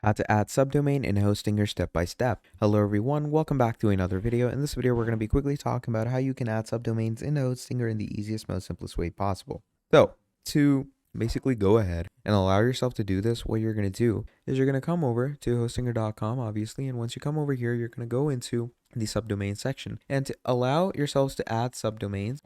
How to add subdomain in Hostinger step by step. Hello everyone, welcome back to another video. In this video, we're going to be quickly talking about how you can add subdomains in Hostinger in the easiest, most simplest way possible. So, to basically go ahead and allow yourself to do this, what you're going to do is you're going to come over to hostinger.com, obviously, and once you come over here, you're going to go into the subdomain section. And to allow yourselves to add subdomains,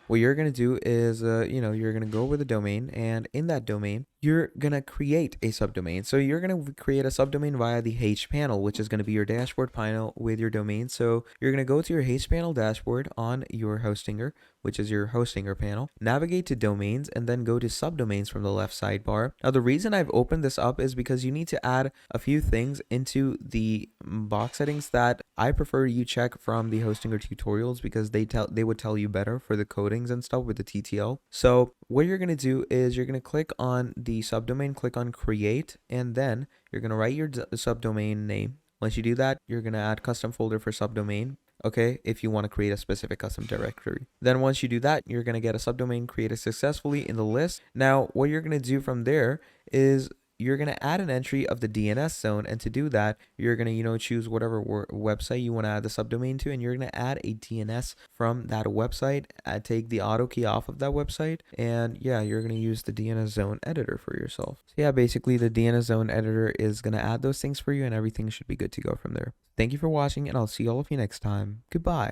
what you're going to do is, you're going to go over the domain, and in that domain, you're going to create a subdomain. So you're going to create a subdomain via the H panel, which is going to be your dashboard panel with your domain. So you're going to go to your H panel dashboard on your Hostinger, which is your Hostinger panel, navigate to domains, and then go to subdomains from the left sidebar. Now, the reason I've opened this up is because you need to add a few things into the box settings that I prefer you check from the Hostinger tutorials, because they would tell you better for the codings and stuff with the TTL. So what you're going to do is you're going to click on the subdomain, click on create, and then you're going to write your subdomain name. Once you do that, you're going to add custom folder for subdomain. Okay, if you want to create a specific custom directory. Then once you do that, you're going to get a subdomain created successfully in the list. Now, what you're going to do from there is you're going to add an entry of the DNS zone, and to do that, you're going to, choose whatever website you want to add the subdomain to, and you're going to add a DNS from that website, take the auto key off of that website, and yeah, you're going to use the DNS zone editor for yourself. So yeah, basically the DNS zone editor is going to add those things for you, and everything should be good to go from there. Thank you for watching, and I'll see all of you next time. Goodbye.